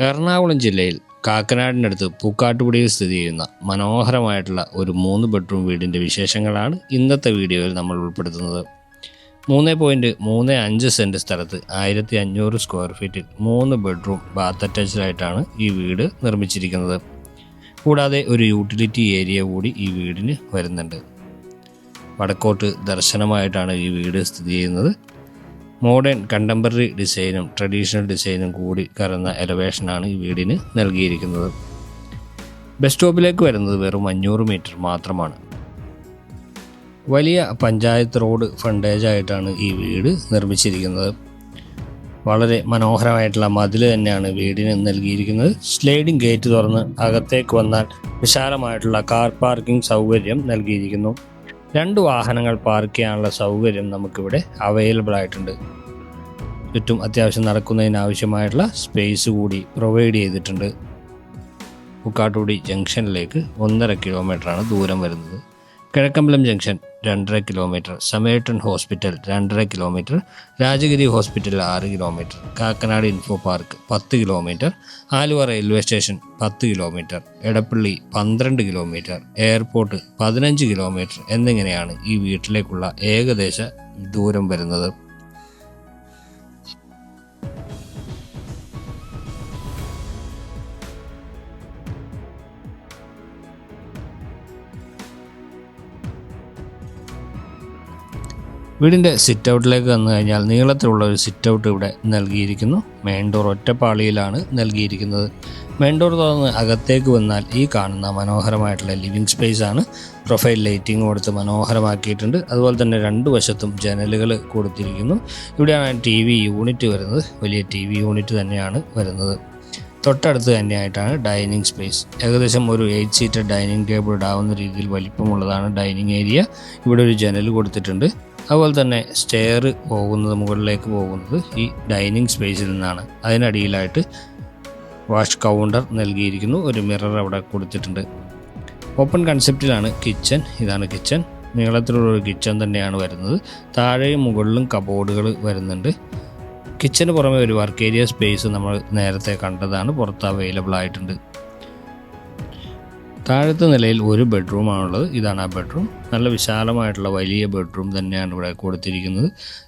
എറണാകുളം ജില്ലയിൽ കാക്കനാടിനടുത്ത് പൂക്കാട്ടുപടിയിൽ സ്ഥിതി ചെയ്യുന്ന മനോഹരമായിട്ടുള്ള ഒരു 3 ബെഡ്റൂം വീടിൻ്റെ വിശേഷങ്ങളാണ് ഇന്നത്തെ വീഡിയോയിൽ നമ്മൾ ഉൾപ്പെടുത്തുന്നത്. 3.35 സെൻറ്റ് സ്ഥലത്ത് 1500 സ്ക്വയർ ഫീറ്റിൽ 3 ബെഡ്റൂം ബാത്ത് അറ്റാച്ച്ഡായിട്ടാണ് ഈ വീട് നിർമ്മിച്ചിരിക്കുന്നത്. കൂടാതെ ഒരു യൂട്ടിലിറ്റി ഏരിയ കൂടി ഈ വീടിന് വരുന്നുണ്ട്. വടക്കോട്ട് ദർശനമായിട്ടാണ് ഈ വീട് സ്ഥിതി ചെയ്യുന്നത്. മോഡേൺ കണ്ടംപററി ഡിസൈനും ട്രഡീഷണൽ ഡിസൈനും കൂടി കലർന്ന എലവേഷനാണ് ഈ വീടിന് നൽകിയിരിക്കുന്നത്. ബസ് സ്റ്റോപ്പിലേക്ക് വരുന്നത് വെറും 500 മീറ്റർ മാത്രമാണ്. വലിയ പഞ്ചായത്ത് റോഡ് ഫ്രണ്ടേജായിട്ടാണ് ഈ വീട് നിർമ്മിച്ചിരിക്കുന്നത്. വളരെ മനോഹരമായിട്ടുള്ള മതിൽ തന്നെയാണ് വീടിന് നൽകിയിരിക്കുന്നത്. സ്ലൈഡിംഗ് ഗേറ്റ് തുറന്ന് അകത്തേക്ക് വന്നാൽ വിശാലമായിട്ടുള്ള കാർ പാർക്കിംഗ് സൗകര്യം നൽകിയിരിക്കുന്നു. 2 വാഹനങ്ങൾ പാർക്ക് ചെയ്യാനുള്ള സൗകര്യം നമുക്കിവിടെ അവൈലബിൾ ആയിട്ടുണ്ട്. ചുറ്റും അത്യാവശ്യം നടക്കുന്നതിനാവശ്യമായിട്ടുള്ള സ്പേസ് കൂടി പ്രൊവൈഡ് ചെയ്തിട്ടുണ്ട്. പൂക്കാട്ടുപടി ജംഗ്ഷനിലേക്ക് 1.5 കിലോമീറ്ററാണ് ദൂരം വരുന്നത്. Kizhakkambalam junction 2.5 kilometre, Samaritan hospital 2.5 kilometre, Rajagiri hospital 6 kilometre, Kakkanad Infopark 10 kilometre, Aluva railway station 10 kilometre, Edappally 12 kilometre, airport 15 kilometre എന്നിങ്ങനെയാണ് ഈ വീട്ടിലേക്കുള്ള ഏകദേശ ദൂരം വരുന്നത്. വീടിൻ്റെ സിറ്റ് ഔട്ടിലേക്ക് വന്നു കഴിഞ്ഞാൽ നീളത്തിലുള്ള ഒരു സിറ്റ് ഔട്ട് ഇവിടെ നൽകിയിരിക്കുന്നു. മെയിൻ ഡോർ ഒറ്റപ്പാളിയിലാണ് നൽകിയിരിക്കുന്നത്. മെയിൻ ഡോർ തുറന്ന് അകത്തേക്ക് വന്നാൽ ഈ കാണുന്ന മനോഹരമായിട്ടുള്ള ലിവിങ് സ്പേസ് ആണ്. പ്രൊഫൈൽ ലൈറ്റിംഗ് കൊടുത്ത് മനോഹരമാക്കിയിട്ടുണ്ട്. അതുപോലെ തന്നെ 2 വശത്തും ജനലുകൾ കൊടുത്തിരിക്കുന്നു. ഇവിടെയാണ് TV യൂണിറ്റ് വരുന്നത്. വലിയ TV യൂണിറ്റ് തന്നെയാണ് വരുന്നത്. തൊട്ടടുത്ത് തന്നെയായിട്ടാണ് ഡൈനിങ് സ്പേസ്. ഏകദേശം ഒരു 8 സീറ്റർ ഡൈനിങ് ടേബിൾ ഇടാവുന്ന രീതിയിൽ വലിപ്പമുള്ളതാണ് ഡൈനിങ് ഏരിയ. ഇവിടെ ഒരു ജനൽ കൊടുത്തിട്ടുണ്ട്. അതുപോലെ തന്നെ സ്റ്റെയർ മുകളിലേക്ക് പോകുന്നത് ഈ ഡൈനിങ് സ്പേസിൽ നിന്നാണ്. അതിനടിയിലായിട്ട് വാഷ് കൗണ്ടർ നൽകിയിരിക്കുന്നു. ഒരു മിറർ അവിടെ കൊടുത്തിട്ടുണ്ട്. ഓപ്പൺ കൺസെപ്റ്റിലാണ് കിച്ചൺ. ഇതാണ് കിച്ചൺ. നീളത്തിലുള്ള ഒരു കിച്ചൺ തന്നെയാണ് വരുന്നത്. താഴെയും മുകളിലും കബോർഡുകൾ വരുന്നുണ്ട്. കിച്ചന് പുറമെ ഒരു വർക്ക് ഏരിയ സ്പേസ് നമ്മൾ നേരത്തെ കണ്ടതാണ്, പുറത്ത് അവൈലബിൾ ആയിട്ടുണ്ട്. താഴത്തെ നിലയിൽ ഒരു ബെഡ്റൂമാണുള്ളത്. ഇതാണ് ആ ബെഡ്റൂം. നല്ല വിശാലമായിട്ടുള്ള വലിയ ബെഡ്റൂം തന്നെയാണ് ഇവിടെ കൊടുത്തിരിക്കുന്നത്.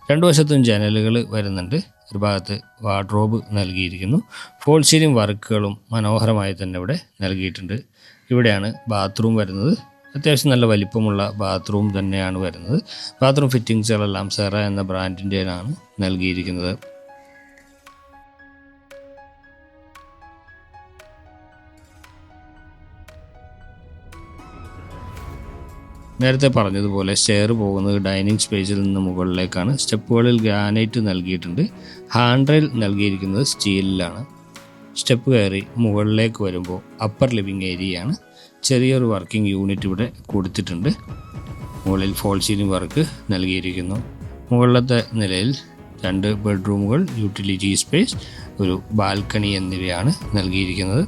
2 വശത്തും ജനലുകൾ വരുന്നുണ്ട്. ഒരു ഭാഗത്ത് വാർഡ്രോബ് നൽകിയിരിക്കുന്നു. ഫോൾ സീലിംഗ് വർക്കുകളും മനോഹരമായി തന്നെ ഇവിടെ നൽകിയിട്ടുണ്ട്. ഇവിടെയാണ് ബാത്റൂം വരുന്നത്. അത്യാവശ്യം നല്ല വലിപ്പമുള്ള ബാത്റൂം തന്നെയാണ് വരുന്നത്. ബാത്റൂം ഫിറ്റിങ്സുകളെല്ലാം സെറ എന്ന ബ്രാൻഡിൻ്റെതാണ് നൽകിയിരിക്കുന്നത്. നേരത്തെ പറഞ്ഞതുപോലെ സ്റ്റെയർ പോകുന്നത് ഡൈനിങ് സ്പേസിൽ നിന്ന് മുകളിലേക്കാണ്. സ്റ്റെപ്പുകളിൽ ഗ്രാനൈറ്റ് നൽകിയിട്ടുണ്ട്. ഹാൻഡ് റെയിൽ നൽകിയിരിക്കുന്നത് സ്റ്റീലിലാണ്. സ്റ്റെപ്പ് കയറി മുകളിലേക്ക് വരുമ്പോൾ അപ്പർ ലിവിങ് ഏരിയയാണ്. ചെറിയൊരു വർക്കിംഗ് യൂണിറ്റ് ഇവിടെ കൊടുത്തിട്ടുണ്ട്. മുകളിൽ ഫോൾ സീലിംഗ് വർക്ക് നൽകിയിരിക്കുന്നു. മുകളിലത്തെ നിലയിൽ 2 ബെഡ്റൂമുകൾ, യൂട്ടിലിറ്റി സ്പേസ്, ഒരു ബാൽക്കണി എന്നിവയാണ് നൽകിയിരിക്കുന്നത്.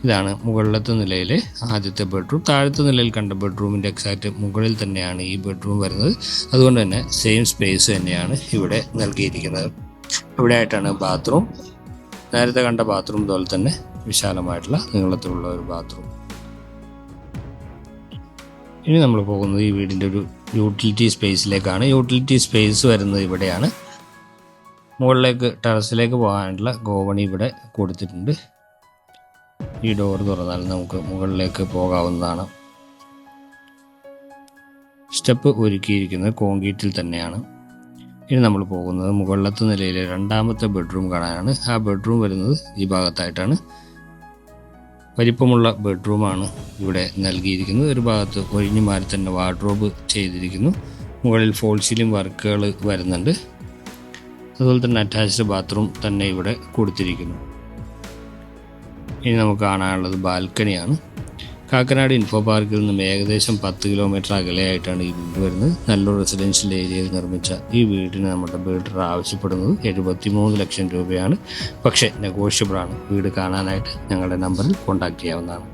ഇതാണ് മുകളിലത്തെ നിലയിലെ ആദ്യത്തെ ബെഡ്റൂം. താഴത്തെ നിലയിൽ കണ്ട ബെഡ്റൂമിൻ്റെ എക്സാക്റ്റ് മുകളിൽ തന്നെയാണ് ഈ ബെഡ്റൂം വരുന്നത്. അതുകൊണ്ട് തന്നെ സെയിം സ്പേസ് തന്നെയാണ് ഇവിടെ നൽകിയിരിക്കുന്നത്. ഇവിടെ ആയിട്ടാണ് ബാത്റൂം. നേരത്തെ കണ്ട ബാത്റൂം പോലെ തന്നെ വിശാലമായിട്ടുള്ള നീളത്തിലുള്ള ഒരു ബാത്റൂം. ഇനി നമ്മൾ പോകുന്നത് ഈ വീടിൻ്റെ ഒരു യൂട്ടിലിറ്റി സ്പേസിലേക്കാണ്. യൂട്ടിലിറ്റി സ്പേസ് വരുന്നത് ഇവിടെയാണ്. മുകളിലേക്ക് ടെറസിലേക്ക് പോകാനുള്ള ഗോവണി ഇവിടെ കൊടുത്തിട്ടുണ്ട്. ഈ ഡോർ തുറന്നാൽ നമുക്ക് മുകളിലേക്ക് പോകാവുന്നതാണ്. സ്റ്റെപ്പ് ഒരുക്കിയിരിക്കുന്നത് കോൺക്രീറ്റിൽ തന്നെയാണ്. ഇനി നമ്മൾ പോകുന്നത് മുകളിലത്തെ നിലയിലെ 2ാമത്തെ ബെഡ്റൂം കാണാനാണ്. ആ ബെഡ്റൂം വരുന്നത് ഈ ഭാഗത്തായിട്ടാണ്. വലിപ്പമുള്ള ബെഡ്റൂമാണ് ഇവിടെ നൽകിയിരിക്കുന്നത്. ഒരു ഭാഗത്ത് ഒഴിഞ്ഞു മാറി തന്നെ വാർഡ്രോബ് ചെയ്തിരിക്കുന്നു. മുകളിൽ ഫോൾ സീലിംഗ് വർക്കുകൾ വരുന്നുണ്ട്. അതുപോലെ തന്നെ അറ്റാച്ച്ഡ് ബാത്റൂം തന്നെ ഇവിടെ കൊടുത്തിരിക്കുന്നു. ഇനി നമുക്ക് കാണാനുള്ളത് ബാൽക്കണിയാണ്. കാക്കനാട് ഇൻഫോ പാർക്കിൽ നിന്നും ഏകദേശം 10 കിലോമീറ്റർ അകലെയായിട്ടാണ് ഈ വീട് വരുന്നത്. നല്ലൊരു റെസിഡൻഷ്യൽ ഏരിയയിൽ നിർമ്മിച്ച ഈ വീടിന് നമ്മുടെ ബിൽഡർ ആവശ്യപ്പെടുന്നത് 73 ലക്ഷം രൂപയാണ്. പക്ഷേ നെഗോഷ്യബിൾ ആണ്. വീട് കാണാനായിട്ട് ഞങ്ങളുടെ നമ്പറിൽ കോൺടാക്ട് ചെയ്യാവുന്നതാണ്.